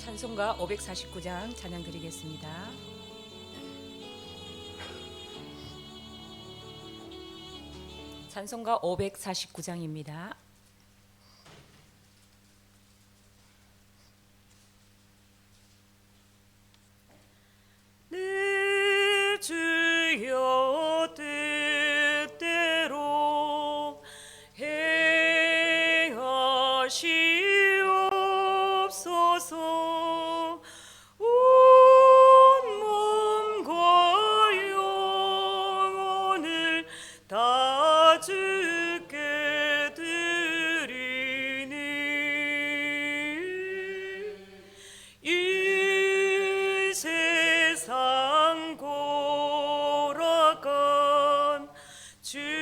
찬송가 549장 찬양 드리겠습니다. 찬송가 549장입니다. 내 주여 뜻대로 행하시옵소서. 온 몸과 영혼을 다 주께 드리니 이 세상 고락한 주인도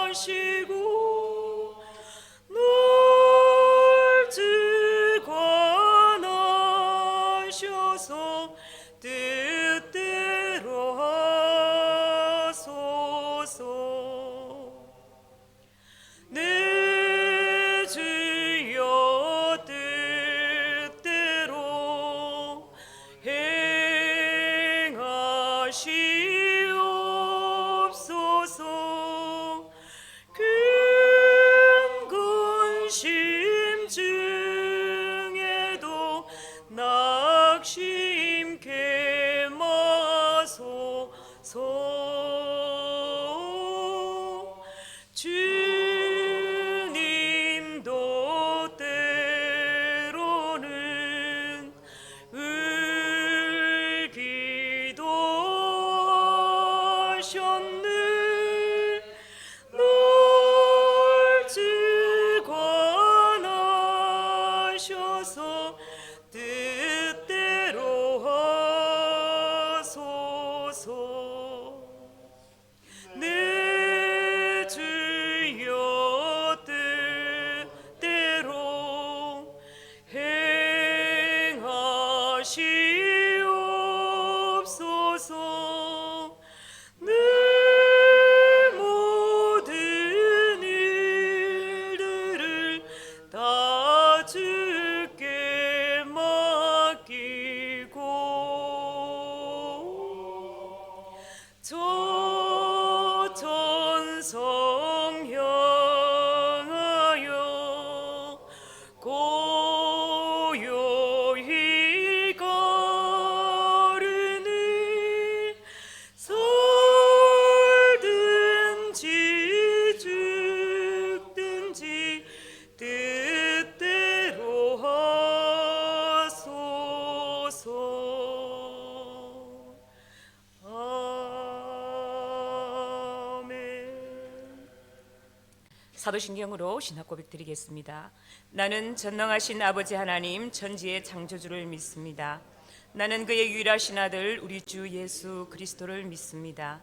하시고 널 주관하셔서 뜻대로 하소서. 내 주여 뜻대로 행하시옵소서. 큰 근심 중에도 낙심케 마소서. 주님도 때로는 울기도 하셨네. 널 주관하셔서 뜻대로 하소서. 내 주여 뜻대로 행하시옵소서. 내 모든 일들을 다 주께 맡기고 저 천성 향하여 고요히 가르니 살든지 죽든지 뜻대로 하소서. 아멘. 사도신경으로 신학 고백 드리겠습니다. 나는 전능하신 아버지 하나님 천지의 창조주를 믿습니다. 나는 그의 유일하신 아들 우리 주 예수 그리스도를 믿습니다.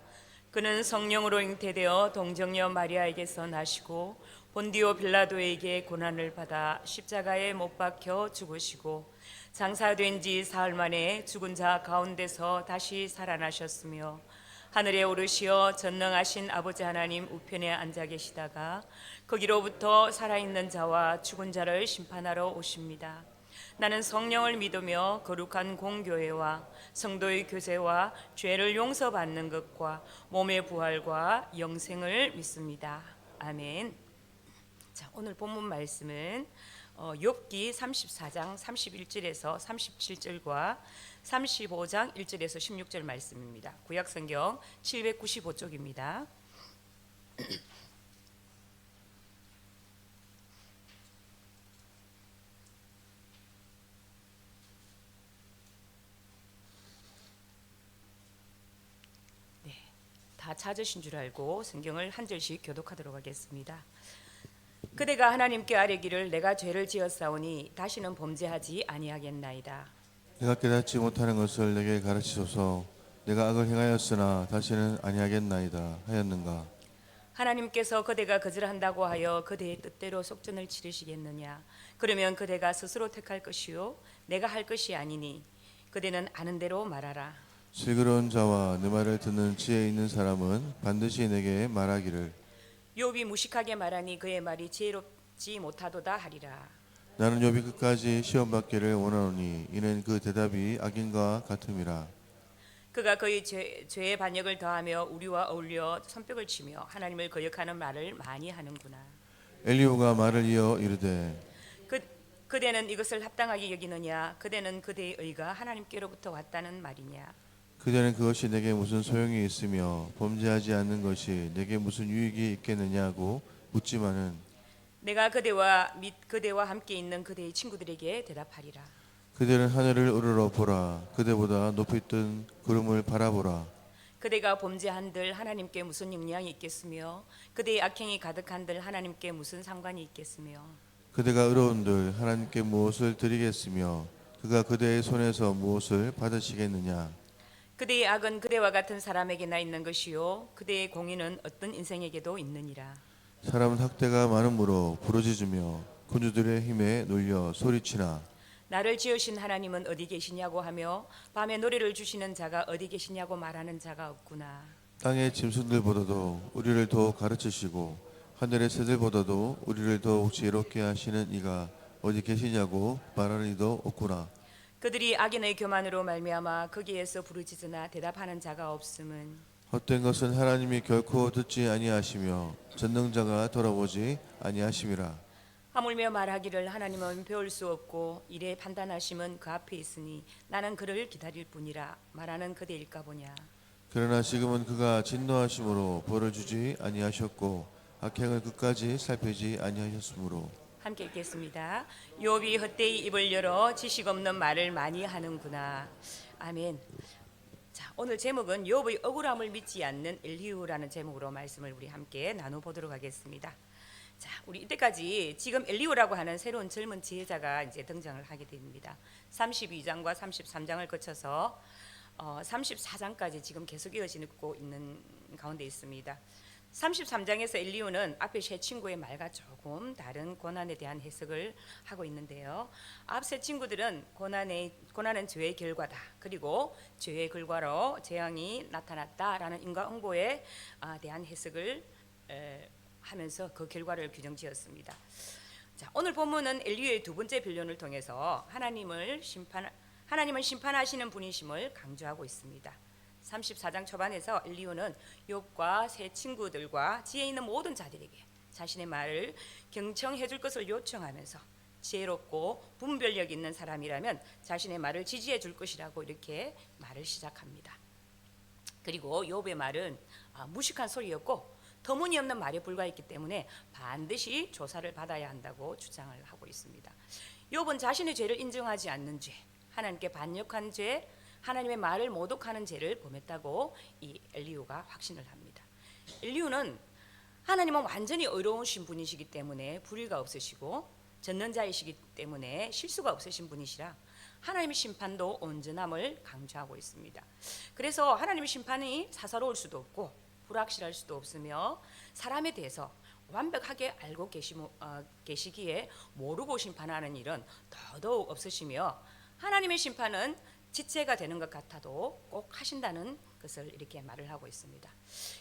그는 성령으로 잉태되어 동정녀 마리아에게서 나시고 본디오 빌라도에게 고난을 받아 십자가에 못 박혀 죽으시고 장사된 지 사흘 만에 죽은 자 가운데서 다시 살아나셨으며 하늘에 오르시어 전능하신 아버지 하나님 우편에 앉아 계시다가 거기로부터 살아있는 자와 죽은 자를 심판하러 오십니다. 나는 성령을 믿으며 거룩한 공교회와 성도의 교제와 죄를 용서받는 것과 몸의 부활과 영생을 믿습니다. 아멘. 자, 오늘 본문 말씀은 욥기 34장 31절에서 37절과 35장 1절에서 16절 말씀입니다. 구약성경 795쪽입니다. 네, 다 찾으신 줄 알고 성경을 한 절씩 교독하도록 하겠습니다. 그대가 하나님께 아뢰기를 내가 죄를 지었사오니 다시는 범죄하지 아니하겠나이다. 내가 깨닫지 못하는 것을 내게 가르치소서. 내가 악을 행하였으나 다시는 아니하겠나이다 하였는가. 하나님께서 그대가 거절한다고 하여 그대의 뜻대로 속전을 치르시겠느냐. 그러면 그대가 스스로 택할 것이요 내가 할 것이 아니니 그대는 아는 대로 말하라. 슬기로운 자와 내 말을 듣는 지혜 있는 사람은 반드시 내게 말하기를 욥이 무식하게 말하니 그의 말이 받지 못하도다 하리라. 나는 욥이 끝까지 시험 받기를 원하노니 이는 그 대답이 악인과 같음이라. 그가 그의 죄의 반역을 더하며 우리와 어울려 손뼉을 치며 하나님을 거역하는 말을 많이 하는구나. 엘리후가 말을 이어 이르되 그대는 이것을 합당하게 여기느냐? 그대는 그대의 의가 하나님께로부터 왔다는 말이냐? 그대는 그것이 내게 무슨 소용이 있으며 범죄하지 않는 것이 내게 무슨 유익이 있겠느냐고 묻지만은 내가 그대와 및 그대와 함께 있는 그대의 친구들에게 대답하리라. 그대는 하늘을 우러러 보라. 그대보다 높이 뜬 구름을 바라보라. 그대가 범죄한들 하나님께 무슨 영향이 있겠으며 그대의 악행이 가득한들 하나님께 무슨 상관이 있겠으며 그대가 의로운들 하나님께 무엇을 드리겠으며 그가 그대의 손에서 무엇을 받으시겠느냐. 그대의 악은 그대와 같은 사람에게나 있는 것이요 그대의 공의는 어떤 인생에게도 있느니라. 사람은 학대가 많음으로 부르짖으며 군주들의 힘에 놀려 소리치나. 나를 지으신 하나님은 어디 계시냐고 하며 밤에 노래를 주시는 자가 어디 계시냐고 말하는 자가 없구나. 땅의 짐승들보다도 우리를 더 가르치시고 하늘의 새들보다도 우리를 더욱 지혜롭게 하시는 이가 어디 계시냐고 말하는 이도 없구나. 그들이 악인의 교만으로 말미암아 거기에서 부르짖으나 대답하는 자가 없음은 헛된 것은 하나님이 결코 듣지 아니하시며 전능자가 돌아보지 아니하심이라. 하물며 말하기를 하나님은 배울 수 없고 이래 판단하심은 그 앞에 있으니 나는 그를 기다릴 뿐이라 말하는 그대일까 보냐. 그러나 지금은 그가 진노하심으로 벌을 주지 아니하셨고 악행을 끝까지 살피지 아니하셨으므로. 함께 읽겠습니다. 욥이 헛되이 입을 열어 지식 없는 말을 많이 하는구나. 아멘. 자, 오늘 제목은 욥의 억울함을 믿지 않는 엘리후라는 제목으로 말씀을 우리 함께 나눠보도록 하겠습니다. 자, 우리 이때까지 지금 엘리후라고 하는 새로운 젊은 지혜자가 이제 등장을 하게 됩니다. 32장과 33장을 거쳐서 34장까지 지금 계속 이어지고 있는 가운데 있습니다. 33장에서 엘리후는 앞에 세 친구의 말과 조금 다른 고난에 대한 해석을 하고 있는데요. 앞 세 친구들은 고난은 죄의 결과다. 그리고 죄의 결과로 재앙이 나타났다라는 인과응보에 대한 해석을 하면서 그 결과를 규정지었습니다. 자, 오늘 본문은 엘리후의 두 번째 변론을 통해서 하나님은 심판하시는 분이심을 강조하고 있습니다. 34장 초반에서 엘리후는 욥과 세 친구들과 지혜 있는 모든 자들에게 자신의 말을 경청해 줄 것을 요청하면서 지혜롭고 분별력 있는 사람이라면 자신의 말을 지지해 줄 것이라고 이렇게 말을 시작합니다. 그리고 욥의 말은 무식한 소리였고 터무니없는 말에 불과했기 때문에 반드시 조사를 받아야 한다고 주장을 하고 있습니다. 욥은 자신의 죄를 인정하지 않는 죄, 하나님께 반역한 죄, 하나님의 말을 모독하는 죄를 범했다고 이 엘리후가 확신을 합니다. 엘리후는 하나님은 완전히 의로우신 분이시기 때문에 불의가 없으시고 전능자이시기 때문에 실수가 없으신 분이시라 하나님의 심판도 온전함을 강조하고 있습니다. 그래서 하나님의 심판이 사사로울 수도 없고 불확실할 수도 없으며 사람에 대해서 완벽하게 알고 계시기에 모르고 심판하는 일은 더더욱 없으시며 하나님의 심판은 지체가 되는 것 같아도 꼭 하신다는 것을 이렇게 말을 하고 있습니다.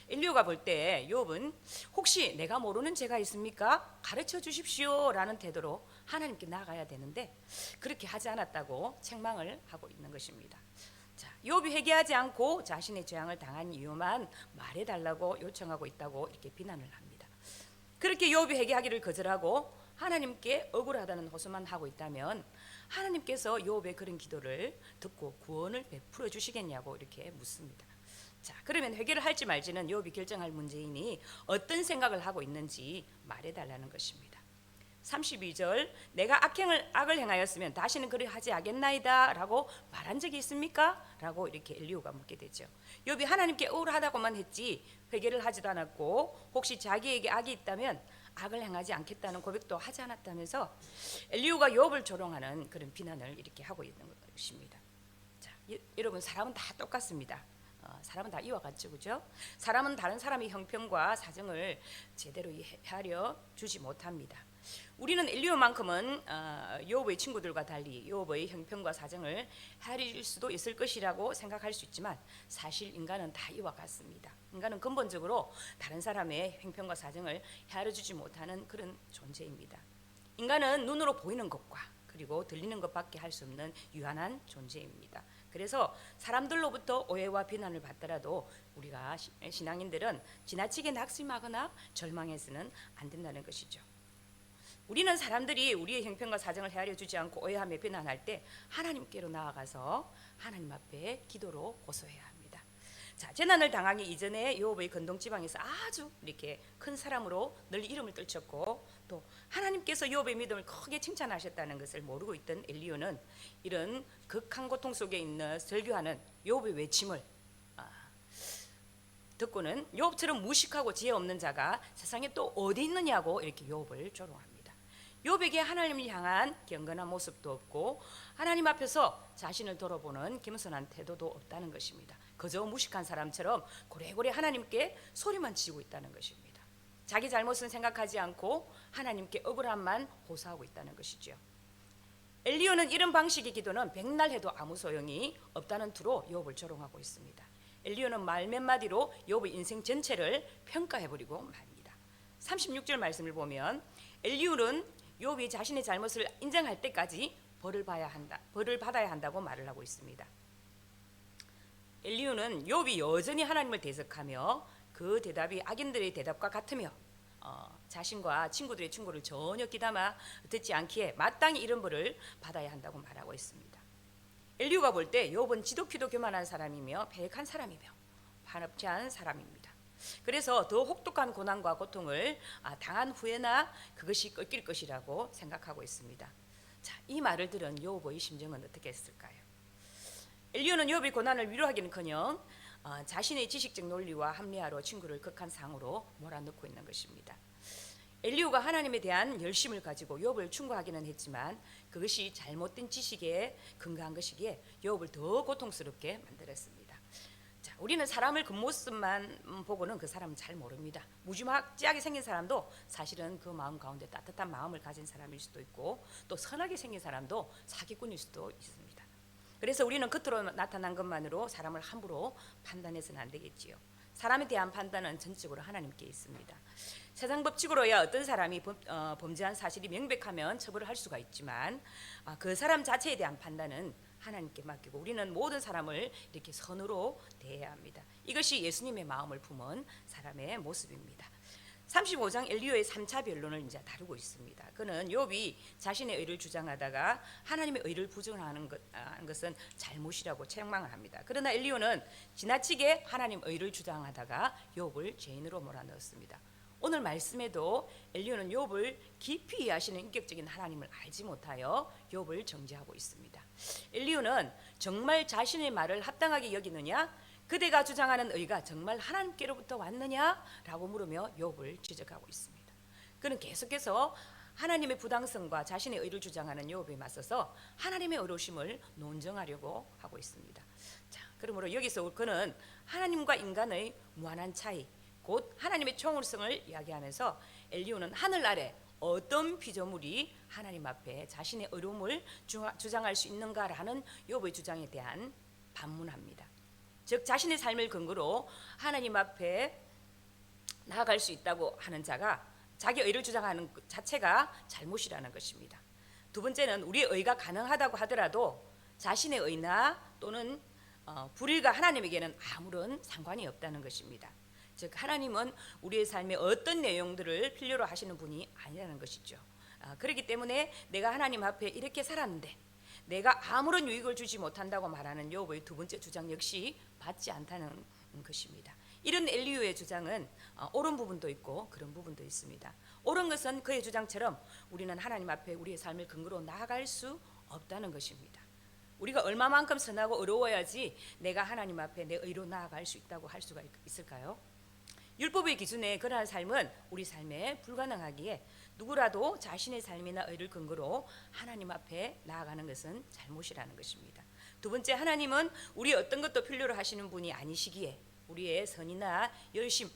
엘리후가 볼 때 욥은 혹시 내가 모르는 죄가 있습니까? 가르쳐 주십시오 라는 태도로 하나님께 나아가야 되는데 그렇게 하지 않았다고 책망을 하고 있는 것입니다. 자, 욥이 회개하지 않고 자신의 재앙을 당한 이유만 말해달라고 요청하고 있다고 이렇게 비난을 합니다. 그렇게 욥이 회개하기를 거절하고 하나님께 억울하다는 호소만 하고 있다면 하나님께서 욥의 그런 기도를 듣고 구원을 베풀어 주시겠냐고 이렇게 묻습니다. 자, 그러면 회개를 할지 말지는 욥이 결정할 문제이니 어떤 생각을 하고 있는지 말해달라는 것입니다. 32절 내가 악을 행하였으면 다시는 그리 하지 않겠나이다 라고 말한 적이 있습니까? 라고 이렇게 엘리후가 묻게 되죠. 욥이 하나님께 억울하다고만 했지 회개를 하지도 않았고 혹시 자기에게 악이 있다면 악을 행하지 않겠다는 고백도 하지 않았다면서 엘리후가 욥을 조롱하는 그런 비난을 이렇게 하고 있는 것입니다. 자, 여러분 사람은 다 똑같습니다. 사람은 다 이와 같죠, 그죠? 사람은 다른 사람의 형편과 사정을 제대로 이해하려 주지 못합니다. 우리는 엘리오만큼은 요업의 친구들과 달리 요업의 형편과 사정을 헤아릴 수도 있을 것이라고 생각할 수 있지만 사실 인간은 다 이와 같습니다. 인간은 근본적으로 다른 사람의 형편과 사정을 헤아려주지 못하는 그런 존재입니다. 인간은 눈으로 보이는 것과 그리고 들리는 것밖에 할 수 없는 유한한 존재입니다. 그래서 사람들로부터 오해와 비난을 받더라도 우리가 신앙인들은 지나치게 낙심하거나 절망해서는 안 된다는 것이죠. 우리는 사람들이 우리의 형편과 사정을 헤아려 주지 않고 오해하며 비난할 때 하나님께로 나아가서 하나님 앞에 기도로 호소해야 합니다. 자, 재난을 당하기 이전에 요업의 근동 지방에서 아주 이렇게 큰 사람으로 늘 이름을 떨쳤고 또 하나님께서 요업의 믿음을 크게 칭찬하셨다는 것을 모르고 있던 엘리야는 이런 극한 고통 속에 있는 설교하는 요업의 외침을 듣고는 요업처럼 무식하고 지혜 없는 자가 세상에 또 어디 있느냐고 이렇게 요업을 조롱합니다. 요백에 하나님을 향한 경건한 모습도 없고 하나님 앞에서 자신을 돌아보는 겸손한 태도도 없다는 것입니다. 그저 무식한 사람처럼 고래고래 하나님께 소리만 치고 있다는 것입니다. 자기 잘못은 생각하지 않고 하나님께 억울함만 호소하고 있다는 것이죠. 엘리야는 이런 방식의 기도는 백날 해도 아무 소용이 없다는 투로 욥을 조롱하고 있습니다. 엘리야는 말 몇 마디로 욥의 인생 전체를 평가해버리고 맙니다. 36절 말씀을 보면 엘리야는 욥이 자신의 잘못을 인정할 때까지 벌을 받아야 한다고 말을 하고 있습니다. 엘리야는 욥이 여전히 하나님을 대적하며 그 대답이 악인들의 대답과 같으며 자신과 친구들의 충고를 전혀 귀담아 듣지 않기에 마땅히 이런 벌을 받아야 한다고 말하고 있습니다. 엘리야가 볼 때 욥은 지독히도 교만한 사람이며 패역한 사람이며 반업체한 사람입니다. 그래서 더 혹독한 고난과 고통을 당한 후에나 그것이 꺾일 것이라고 생각하고 있습니다. 자, 이 말을 들은 욥의 심정은 어떻게 했을까요? 엘리야는 욥의 고난을 위로하기는커녕 자신의 지식적 논리와 합리화로 친구를 극한 상으로 몰아넣고 있는 것입니다. 엘리야가 하나님에 대한 열심을 가지고 욥을 충고하기는 했지만 그것이 잘못된 지식에 근거한 것이기에 욥을 더 고통스럽게 만들었습니다. 자, 우리는 사람을 겉모습만 보고는 그 사람은 잘 모릅니다. 무지막지하게 생긴 사람도 사실은 그 마음 가운데 따뜻한 마음을 가진 사람일 수도 있고 또 선하게 생긴 사람도 사기꾼일 수도 있습니다. 그래서 우리는 겉으로 나타난 것만으로 사람을 함부로 판단해서는 안 되겠지요. 사람에 대한 판단은 전적으로 하나님께 있습니다. 세상 법칙으로야 어떤 사람이 범죄한 사실이 명백하면 처벌을 할 수가 있지만 그 사람 자체에 대한 판단은 하나님께 맡기고 우리는 모든 사람을 이렇게 선으로 대해야 합니다. 이것이 예수님의 마음을 품은 사람의 모습입니다. 35장 엘리야의 3차 변론을 이제 다루고 있습니다. 그는 욥이 자신의 의를 주장하다가 하나님의 의를 부정하는 것은 잘못이라고 책망을 합니다. 그러나 엘리야는 지나치게 하나님 의를 주장하다가 욥을 죄인으로 몰아넣었습니다. 오늘 말씀에도 엘리야는 욥을 깊이 이해하시는 인격적인 하나님을 알지 못하여 욥을 정죄하고 있습니다. 엘리야는 정말 자신의 말을 합당하게 여기느냐, 그대가 주장하는 의가 정말 하나님께로부터 왔느냐라고 물으며 욥을 지적하고 있습니다. 그는 계속해서 하나님의 부당성과 자신의 의를 주장하는 욥에 맞서서 하나님의 의로우심을 논증하려고 하고 있습니다. 자, 그러므로 여기서 그는 하나님과 인간의 무한한 차이, 곧 하나님의 총을성을 이야기하면서 엘리야는 하늘 아래 어떤 피조물이 하나님 앞에 자신의 의로움을 주장할 수 있는가라는 욥의 주장에 대한 반문합니다. 즉 자신의 삶을 근거로 하나님 앞에 나아갈 수 있다고 하는 자가 자기 의를 주장하는 것 자체가 잘못이라는 것입니다. 두 번째는 우리의 의가 가능하다고 하더라도 자신의 의나 또는 불의가 하나님에게는 아무런 상관이 없다는 것입니다. 즉 하나님은 우리의 삶의 어떤 내용들을 필요로 하시는 분이 아니라는 것이죠. 그렇기 때문에 내가 하나님 앞에 이렇게 살았는데 내가 아무런 유익을 주지 못한다고 말하는 욥의 두 번째 주장 역시 받지 않다는 것입니다. 이런 엘리야의 주장은 옳은 부분도 있고 그런 부분도 있습니다. 옳은 것은 그의 주장처럼 우리는 하나님 앞에 우리의 삶을 근거로 나아갈 수 없다는 것입니다. 우리가 얼마만큼 선하고 의로워야지 내가 하나님 앞에 내 의로 나아갈 수 있다고 할 수가 있을까요? 율법의 기준에 그러한 삶은 우리 삶에 불가능하기에 누구라도 자신의 삶이나 의를 근거로 하나님 앞에 나아가는 것은 잘못이라는 것입니다. 두 번째, 하나님은 우리 어떤 것도 필요로 하시는 분이 아니시기에 우리의 선이나 열심,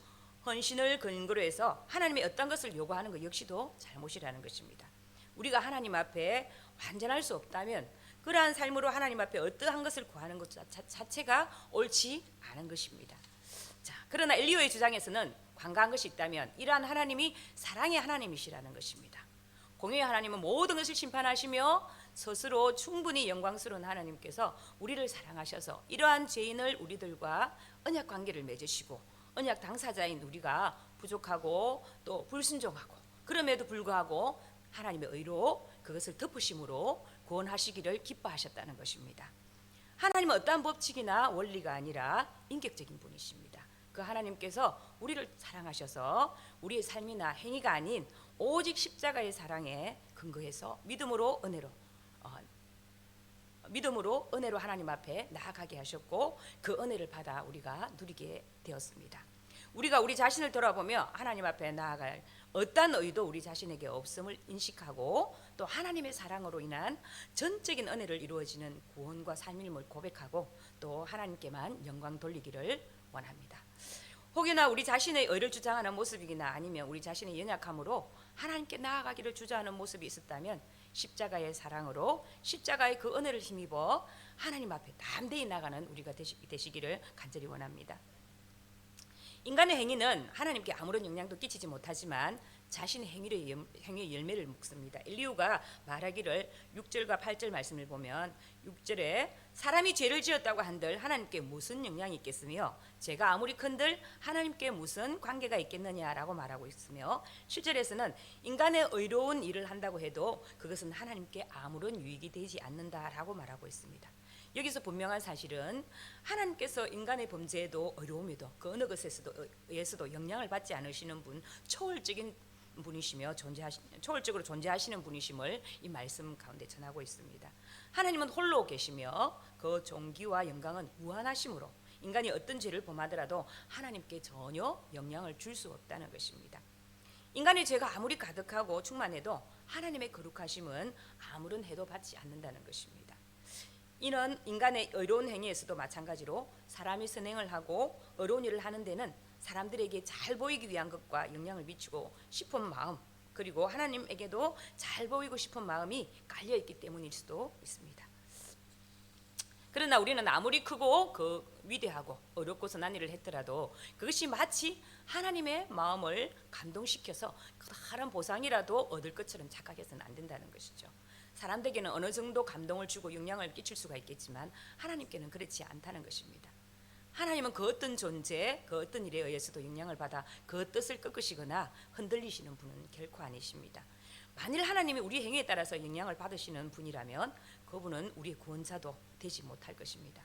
헌신을 근거로 해서 하나님의 어떤 것을 요구하는 것 역시도 잘못이라는 것입니다. 우리가 하나님 앞에 완전할 수 없다면 그러한 삶으로 하나님 앞에 어떠한 것을 구하는 것 자체가 옳지 않은 것입니다. 자, 그러나 엘리야의 주장에서는 관과한 것이 있다면 이러한 하나님이 사랑의 하나님이시라는 것입니다. 공의의 하나님은 모든 것을 심판하시며 스스로 충분히 영광스러운 하나님께서 우리를 사랑하셔서 이러한 죄인을 우리들과 언약 관계를 맺으시고 언약 당사자인 우리가 부족하고 또 불순종하고 그럼에도 불구하고 하나님의 의로 그것을 덮으심으로 구원하시기를 기뻐하셨다는 것입니다. 하나님은 어떠한 법칙이나 원리가 아니라 인격적인 분이십니다. 그 하나님께서 우리를 사랑하셔서 우리의 삶이나 행위가 아닌 오직 십자가의 사랑에 근거해서 믿음으로 은혜로 하나님 앞에 나아가게 하셨고 그 은혜를 받아 우리가 누리게 되었습니다. 우리가 우리 자신을 돌아보며 하나님 앞에 나아갈 어떠한 의도 우리 자신에게 없음을 인식하고 또 하나님의 사랑으로 인한 전적인 은혜를 이루어지는 구원과 삶임을 고백하고 또 하나님께만 영광 돌리기를 원합니다. 혹여나 우리 자신의 의를 주장하는 모습이나 아니면 우리 자신의 연약함으로 하나님께 나아가기를 주저하는 모습이 있었다면 십자가의 사랑으로 십자가의 그 은혜를 힘입어 하나님 앞에 담대히 나가는 우리가 되시기를 간절히 원합니다. 인간의 행위는 하나님께 아무런 영향도 끼치지 못하지만 자신의 행위의 열매를 먹습니다. 엘리후가 말하기를 6절과 8절 말씀을 보면 6절에 사람이 죄를 지었다고 한들 하나님께 무슨 영향이 있겠으며 죄가 아무리 큰들 하나님께 무슨 관계가 있겠느냐라고 말하고 있으며 7절에서는 인간의 의로운 일을 한다고 해도 그것은 하나님께 아무런 유익이 되지 않는다라고 말하고 있습니다. 여기서 분명한 사실은 하나님께서 인간의 범죄에도 어려움에도 그 어느 것에서도 영향을 받지 않으시는 분, 초월적인 분이시며 초월적으로 존재하시는 분이심을 이 말씀 가운데 전하고 있습니다. 하나님은 홀로 계시며 그 존귀와 영광은 무한하심으로 인간이 어떤 죄를 범하더라도 하나님께 전혀 영향을 줄 수 없다는 것입니다. 인간의 죄가 아무리 가득하고 충만해도 하나님의 거룩하심은 아무런 해도 받지 않는다는 것입니다. 이는 인간의 의로운 행위에서도 마찬가지로 사람이 선행을 하고 의로운 일을 하는 데는 사람들에게 잘 보이기 위한 것과 영향을 미치고 싶은 마음 그리고 하나님에게도 잘 보이고 싶은 마음이 깔려있기 때문일 수도 있습니다. 그러나 우리는 아무리 크고 위대하고 어렵고 선한 일을 했더라도 그것이 마치 하나님의 마음을 감동시켜서 다른 보상이라도 얻을 것처럼 착각해서는 안 된다는 것이죠. 사람들에게는 어느 정도 감동을 주고 영향을 끼칠 수가 있겠지만 하나님께는 그렇지 않다는 것입니다. 하나님은 그 어떤 존재, 그 어떤 일에 의해서도 영향을 받아 그 뜻을 꺾으시거나 흔들리시는 분은 결코 아니십니다. 만일 하나님이 우리 행위에 따라서 영향을 받으시는 분이라면 그분은 우리의 구원자도 되지 못할 것입니다.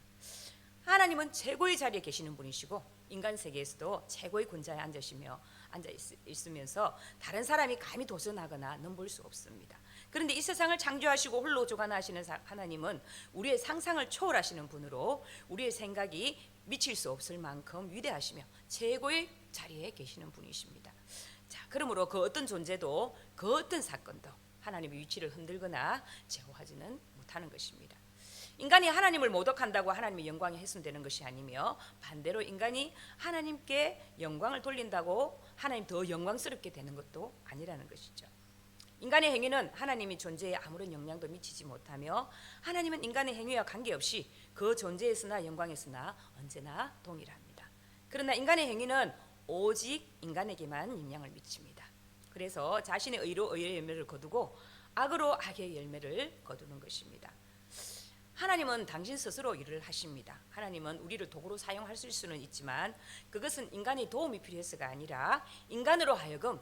하나님은 최고의 자리에 계시는 분이시고 인간 세계에서도 최고의 권좌에 앉아 있으면서 다른 사람이 감히 도전하거나 넘볼 수 없습니다. 그런데 이 세상을 창조하시고 홀로 주관하시는 하나님은 우리의 상상을 초월하시는 분으로 우리의 생각이 미칠 수 없을 만큼 위대하시며 최고의 자리에 계시는 분이십니다. 자, 그러므로 그 어떤 존재도 그 어떤 사건도 하나님의 위치를 흔들거나 제어하지는 못하는 것입니다. 인간이 하나님을 모독한다고 하나님의 영광이 훼손되는 것이 아니며 반대로 인간이 하나님께 영광을 돌린다고 하나님 더 영광스럽게 되는 것도 아니라는 것이죠. 인간의 행위는 하나님의 존재에 아무런 영향도 미치지 못하며 하나님은 인간의 행위와 관계없이 그 존재에서나 영광에서나 언제나 동일합니다. 그러나 인간의 행위는 오직 인간에게만 영향을 미칩니다. 그래서 자신의 의로 의의 열매를 거두고 악으로 악의 열매를 거두는 것입니다. 하나님은 당신 스스로 일을 하십니다. 하나님은 우리를 도구로 사용하실 수는 있지만 그것은 인간의 도움이 필요해서가 아니라 인간으로 하여금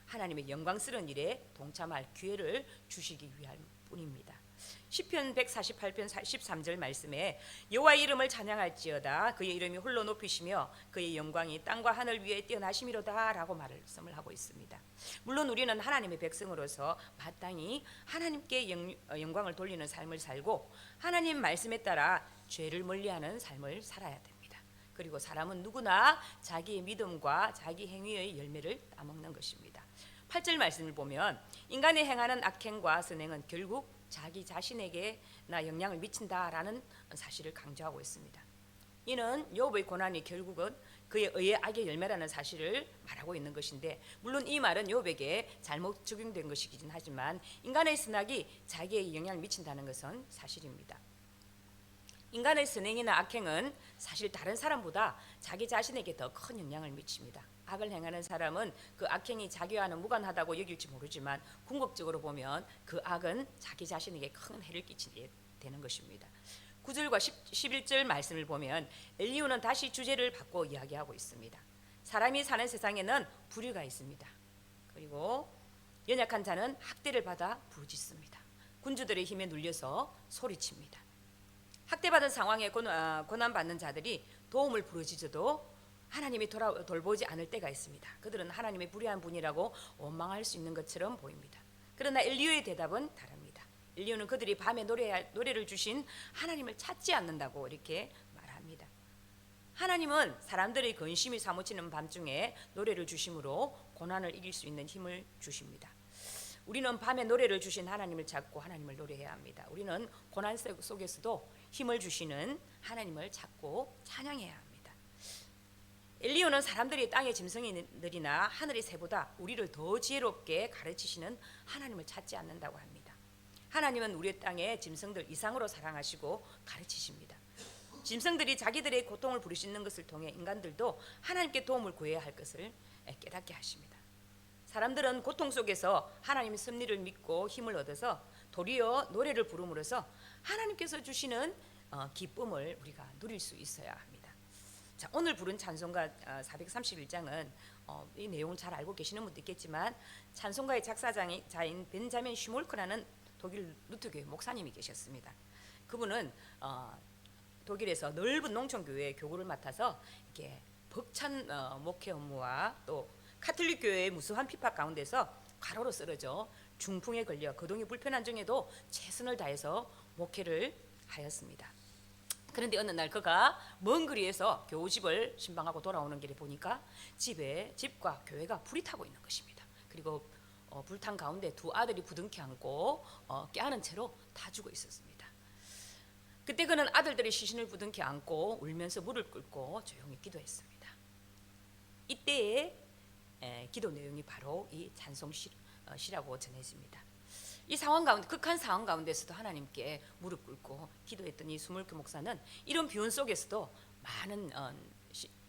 하나님의 영광스러운 일에 동참할 기회를 주시기 위한 뿐입니다. 시편 148편 13절 말씀에 여호와의 이름을 찬양할지어다 그의 이름이 홀로 높이시며 그의 영광이 땅과 하늘 위에 뛰어나심이로다 라고 말씀을 하고 있습니다. 물론 우리는 하나님의 백성으로서 마땅히 하나님께 영광을 돌리는 삶을 살고 하나님 말씀에 따라 죄를 멀리하는 삶을 살아야 됩니다. 그리고 사람은 누구나 자기의 믿음과 자기 행위의 열매를 따먹는 것입니다. 8절 말씀을 보면 인간이 행하는 악행과 선행은 결국 자기 자신에게나 영향을 미친다라는 사실을 강조하고 있습니다. 이는 욥의 고난이 결국은 그의 의의 악의 열매라는 사실을 말하고 있는 것인데, 물론 이 말은 욥에게 잘못 적용된 것이긴 하지만 인간의 선악이 자기에게 영향을 미친다는 것은 사실입니다. 인간의 선행이나 악행은 사실 다른 사람보다 자기 자신에게 더 큰 영향을 미칩니다. 악을 행하는 사람은 그 악행이 자기와는 무관하다고 여길지 모르지만 궁극적으로 보면 그 악은 자기 자신에게 큰 해를 끼치게 되는 것입니다. 9절과 11절 말씀을 보면 엘리후는 다시 주제를 바꿔 이야기하고 있습니다. 사람이 사는 세상에는 불의가 있습니다. 그리고 연약한 자는 학대를 받아 부르짖습니다. 군주들의 힘에 눌려서 소리칩니다. 학대받은 상황에 고난받는 자들이 도움을 부르짖어도 하나님이 돌보지 않을 때가 있습니다. 그들은 하나님의 불의한 분이라고 원망할 수 있는 것처럼 보입니다. 그러나 엘리후의 대답은 다릅니다. 엘리후는 그들이 밤에 노래를 주신 하나님을 찾지 않는다고 이렇게 말합니다. 하나님은 사람들의 근심이 사무치는 밤중에 노래를 주심으로 고난을 이길 수 있는 힘을 주십니다. 우리는 밤에 노래를 주신 하나님을 찾고 하나님을 노래해야 합니다. 우리는 고난 속에서도 힘을 주시는 하나님을 찾고 찬양해야 합니다. 엘리후는 사람들이 땅의 짐승들이나 하늘의 새보다 우리를 더 지혜롭게 가르치시는 하나님을 찾지 않는다고 합니다. 하나님은 우리 땅의 짐승들 이상으로 사랑하시고 가르치십니다. 짐승들이 자기들의 고통을 부르짖는 것을 통해 인간들도 하나님께 도움을 구해야 할 것을 깨닫게 하십니다. 사람들은 고통 속에서 하나님의 섭리를 믿고 힘을 얻어서 도리어 노래를 부름으로써 하나님께서 주시는 기쁨을 우리가 누릴 수 있어야 합니다. 자, 오늘 부른 찬송가 431장은 이 내용을 잘 알고 계시는 분도 있겠지만 찬송가의 작사자인 벤자민 슈몰크라는 독일 루트교회 목사님이 계셨습니다. 그분은 독일에서 넓은 농촌교회의 교구를 맡아서 이렇게 벅찬 목회 업무와 또 카톨릭 교회의 무수한 핍박 가운데서 가로로 쓰러져 중풍에 걸려 거동이 불편한 중에도 최선을 다해서 목회를 하였습니다. 그런데 어느 날 그가 먼 거리에서 교우집을 신방하고 돌아오는 길에 보니까 집과 교회가 불이 타고 있는 것입니다. 그리고 불탄 가운데 두 아들이 부둥켜 안고 껴안은 채로 다 죽어 있었습니다. 그때 그는 아들들의 시신을 부둥켜 안고 울면서 무릎 꿇고 조용히 기도했습니다. 이때에 기도 내용이 바로 이 찬송시라고 전해집니다. 이 상황 가운데, 극한 상황 가운데서도 하나님께 무릎 꿇고 기도했던 이 수몰크 목사는 이런 비운 속에서도 많은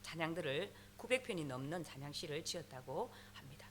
찬양들을 900편이 넘는 찬양시를 지었다고 합니다.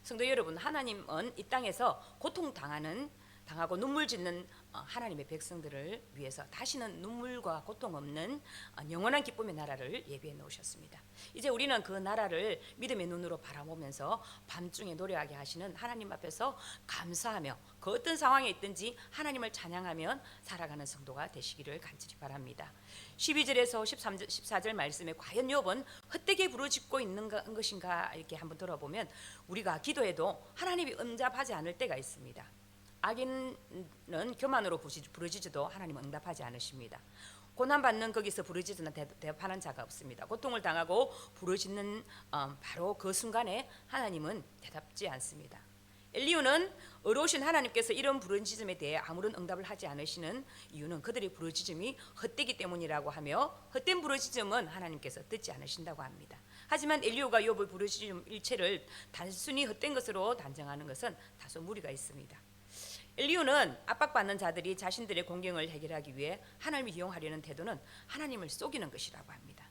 성도 여러분, 하나님은 이 땅에서 고통당하고 눈물 짓는 하나님의 백성들을 위해서 다시는 눈물과 고통 없는 영원한 기쁨의 나라를 예비해 놓으셨습니다. 이제 우리는 그 나라를 믿음의 눈으로 바라보면서 밤중에 노래하게 하시는 하나님 앞에서 감사하며 그 어떤 상황에 있든지 하나님을 찬양하며 살아가는 성도가 되시기를 간절히 바랍니다. 12절에서 14절 말씀에 과연 욥은 헛되게 부르짖고 있는 것인가 이렇게 한번 돌아보면 우리가 기도해도 하나님이 응답하지 않을 때가 있습니다. 악인은 교만으로 부르짖어도 하나님은 응답하지 않으십니다. 고난받는 거기서 부르짖으나 대답하는 자가 없습니다. 고통을 당하고 부르짖는 바로 그 순간에 하나님은 대답지 않습니다. 엘리후는 의로우신 하나님께서 이런 부르짖음에 대해 아무런 응답을 하지 않으시는 이유는 그들의 부르짖음이 헛되기 때문이라고 하며, 헛된 부르짖음은 하나님께서 듣지 않으신다고 합니다. 하지만 엘리후가 욥의 부르짖음 일체를 단순히 헛된 것으로 단정하는 것은 다소 무리가 있습니다. 엘리후는 압박받는 자들이 자신들의 공경을 해결하기 위해 하나님을 이용하려는 태도는 하나님을 속이는 것이라고 합니다.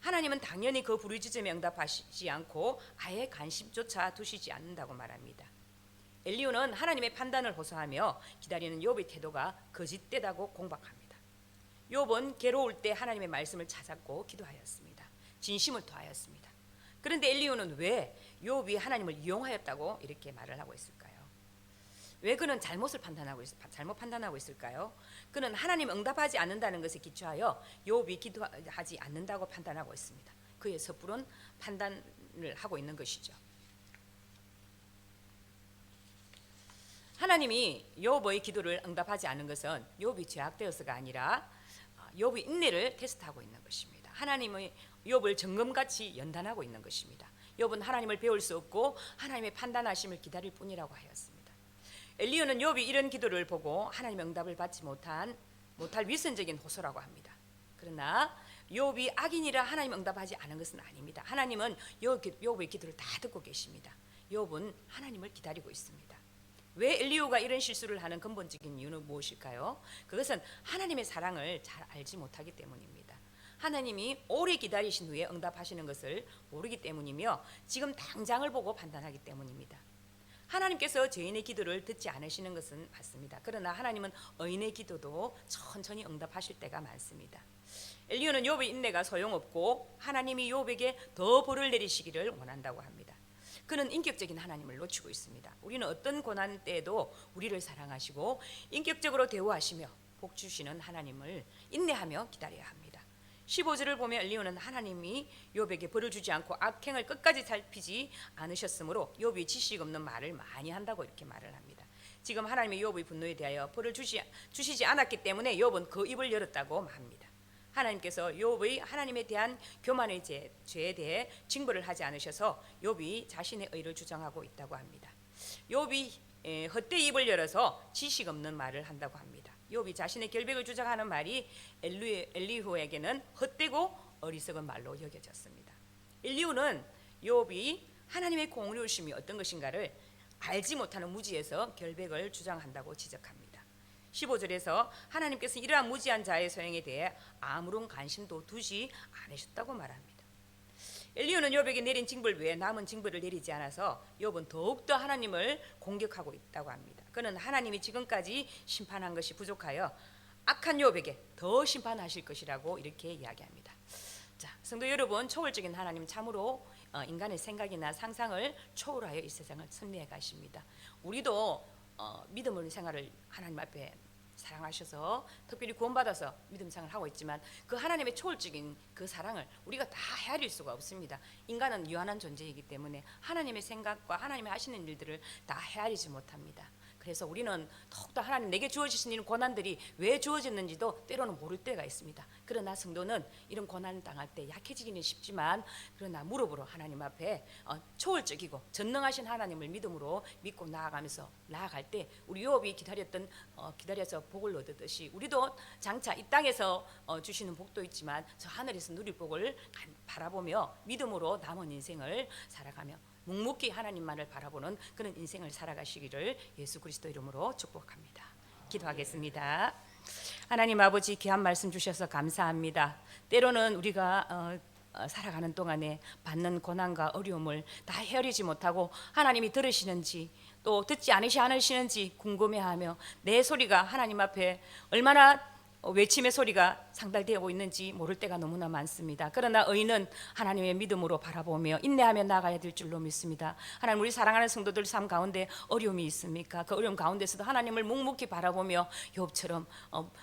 하나님은 당연히 그 부르짖음에 응답하시지 않고 아예 관심조차 두시지 않는다고 말합니다. 엘리후는 하나님의 판단을 호소하며 기다리는 욥의 태도가 거짓되다고 공박합니다. 욥은 괴로울 때 하나님의 말씀을 찾았고 기도하였습니다. 진심을 토하였습니다. 그런데 엘리후는 왜 욥이 하나님을 이용하였다고 이렇게 말을 하고 있을까요? 왜 그는 잘못 판단하고 있을까요? 그는 하나님 응답하지 않는다는 것에 기초하여 욥이 기도하지 않는다고 판단하고 있습니다. 그의 섣부른 판단을 하고 있는 것이죠. 하나님이 욥의 기도를 응답하지 않은 것은 욥이 죄악되어서가 아니라 욥의 인내를 테스트하고 있는 것입니다. 하나님의 욥을 정금같이 연단하고 있는 것입니다. 욥은 하나님을 배울 수 없고 하나님의 판단하심을 기다릴 뿐이라고 하였습니다. 엘리후는 욥이 이런 기도를 보고 하나님의 응답을 받지 못할 위선적인 호소라고 합니다. 그러나 욥이 악인이라 하나님 응답하지 않은 것은 아닙니다. 하나님은 욥의 기도를 다 듣고 계십니다. 욥은 하나님을 기다리고 있습니다. 왜 엘리후가 이런 실수를 하는 근본적인 이유는 무엇일까요? 그것은 하나님의 사랑을 잘 알지 못하기 때문입니다. 하나님이 오래 기다리신 후에 응답하시는 것을 모르기 때문이며 지금 당장을 보고 판단하기 때문입니다. 하나님께서 죄인의 기도를 듣지 않으시는 것은 맞습니다. 그러나 하나님은 의인의 기도도 천천히 응답하실 때가 많습니다. 엘리후는 욥의 인내가 소용없고 하나님이 욥에게 더 벌을 내리시기를 원한다고 합니다. 그는 인격적인 하나님을 놓치고 있습니다. 우리는 어떤 고난 때에도 우리를 사랑하시고 인격적으로 대우하시며 복 주시는 하나님을 인내하며 기다려야 합니다. 15절을 보면 엘리후는 하나님이 욥에게 벌을 주지 않고 악행을 끝까지 살피지 않으셨으므로 욥이 지식 없는 말을 많이 한다고 이렇게 말을 합니다. 지금 하나님이 욥의 분노에 대하여 벌을 주시지 않았기 때문에 욥은 그 입을 열었다고 합니다. 하나님께서 욥의 하나님에 대한 교만의 죄에 대해 징벌을 하지 않으셔서 욥이 자신의 의를 주장하고 있다고 합니다. 욥이 헛되이 입을 열어서 지식 없는 말을 한다고 합니다. 욥이 자신의 결백을 주장하는 말이 엘리후에게는 헛되고 어리석은 말로 여겨졌습니다. 엘리후는 욥이 하나님의 공의로우심이 어떤 것인가를 알지 못하는 무지에서 결백을 주장한다고 지적합니다. 15절에서 하나님께서 이러한 무지한 자의 소행에 대해 아무런 관심도 두지 않으셨다고 말합니다. 엘리후는 욥에게 내린 징벌 외에 남은 징벌을 내리지 않아서 욥은 더욱더 하나님을 공격하고 있다고 합니다. 그는 하나님이 지금까지 심판한 것이 부족하여 악한 욥에게 더 심판하실 것이라고 이렇게 이야기합니다. 자, 성도 여러분, 초월적인 하나님 참으로 인간의 생각이나 상상을 초월하여 이 세상을 섭리해 가십니다. 우리도 믿음의 생활을 하나님 앞에 사랑하셔서 특별히 구원받아서 믿음 생활을 하고 있지만 그 하나님의 초월적인 그 사랑을 우리가 다 헤아릴 수가 없습니다. 인간은 유한한 존재이기 때문에 하나님의 생각과 하나님이 하시는 일들을 다 헤아리지 못합니다. 그래서 우리는 더욱더 하나님 내게 주어지시는 고난들이 왜 주어졌는지도 때로는 모를 때가 있습니다. 그러나 성도는 이런 고난을 당할 때 약해지기는 쉽지만 그러나 무릎으로 하나님 앞에 초월적이고 전능하신 하나님을 믿음으로 믿고 나아가면서 나아갈 때 우리 욥이 기다려서 복을 얻었듯이 우리도 장차 이 땅에서 주시는 복도 있지만 저 하늘에서 누릴 복을 바라보며 믿음으로 남은 인생을 살아가며 묵묵히 하나님만을 바라보는 그런 인생을 살아가시기를 예수 그리스도 이름으로 축복합니다. 기도하겠습니다. 하나님 아버지, 귀한 말씀 주셔서 감사합니다. 때로는 우리가 살아가는 동안에 받는 고난과 어려움을 다 헤아리지 못하고 하나님이 들으시는지 또 듣지 않으시는지 궁금해하며 내 소리가 하나님 앞에 얼마나 외침의 소리가 상달되고 있는지 모를 때가 너무나 많습니다. 그러나 의인은 하나님의 믿음으로 바라보며 인내하며 나가야 될 줄로 믿습니다. 하나님, 우리 사랑하는 성도들 삶 가운데 어려움이 있습니까? 그 어려움 가운데서도 하나님을 묵묵히 바라보며 욥처럼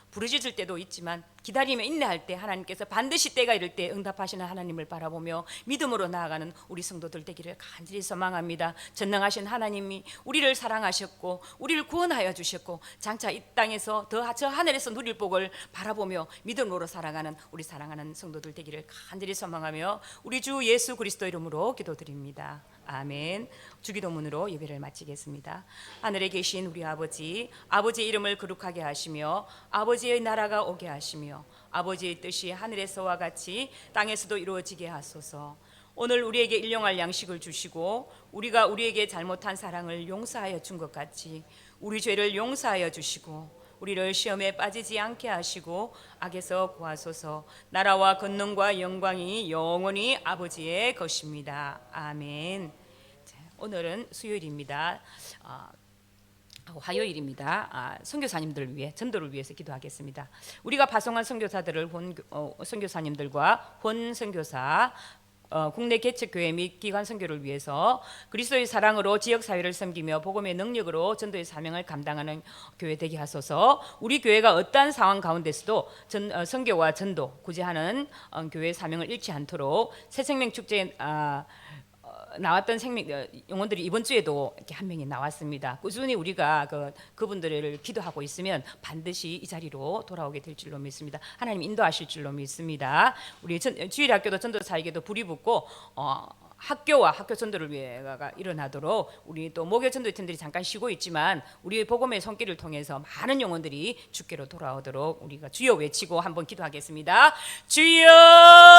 부르짖을 때도 있지만 기다리며 인내할 때 하나님께서 반드시 때가 이를 때 응답하시는 하나님을 바라보며 믿음으로 나아가는 우리 성도들 되기를 간절히 소망합니다. 전능하신 하나님이 우리를 사랑하셨고 우리를 구원하여 주셨고 장차 이 땅에서 저 하늘에서 누릴 복을 바라보며 믿음으로 살아가는 우리 사랑하는 성도들 되기를 간절히 소망하며 우리 주 예수 그리스도 이름으로 기도드립니다. 아멘. 주기도문으로 예배를 마치겠습니다. 하늘에 계신 우리 아버지, 아버지의 이름을 거룩하게 하시며 아버지의 나라가 오게 하시며 아버지의 뜻이 하늘에서와 같이 땅에서도 이루어지게 하소서. 오늘 우리에게 일용할 양식을 주시고 우리가 우리에게 잘못한 사랑을 용서하여 준 것 같이 우리 죄를 용서하여 주시고 우리를 시험에 빠지지 않게 하시고 악에서 구하소서. 나라와 권능과 영광이 영원히 아버지의 것입니다. 아멘. 자, 오늘은 수요일입니다. 화요일입니다. 선교사님들을 위해 전도를 위해서 기도하겠습니다. 우리가 파송한 선교사들을 선교사님들과 본 선교사 국내 개척교회 및 기관 선교를 위해서 그리스도의 사랑으로 지역사회를 섬기며 복음의 능력으로 전도의 사명을 감당하는 교회 되게 하소서. 우리 교회가 어떠한 상황 가운데서도 선교와 전도 구제하는 교회 사명을 잃지 않도록 새생명축제에 나왔던 영혼들이 이번 주에도 이렇게 한 명이 나왔습니다. 꾸준히 우리가 그분들을 기도하고 있으면 반드시 이 자리로 돌아오게 될 줄로 믿습니다. 하나님 인도하실 줄로 믿습니다. 우리 주일학교도 전도사에게도 불이 붙고 학교와 학교 전도를 위해가 일어나도록 우리 또 목요 전도 팀들이 잠깐 쉬고 있지만 우리 복음의 손길을 통해서 많은 영혼들이 주께로 돌아오도록 우리가 주여 외치고 한번 기도하겠습니다. 주여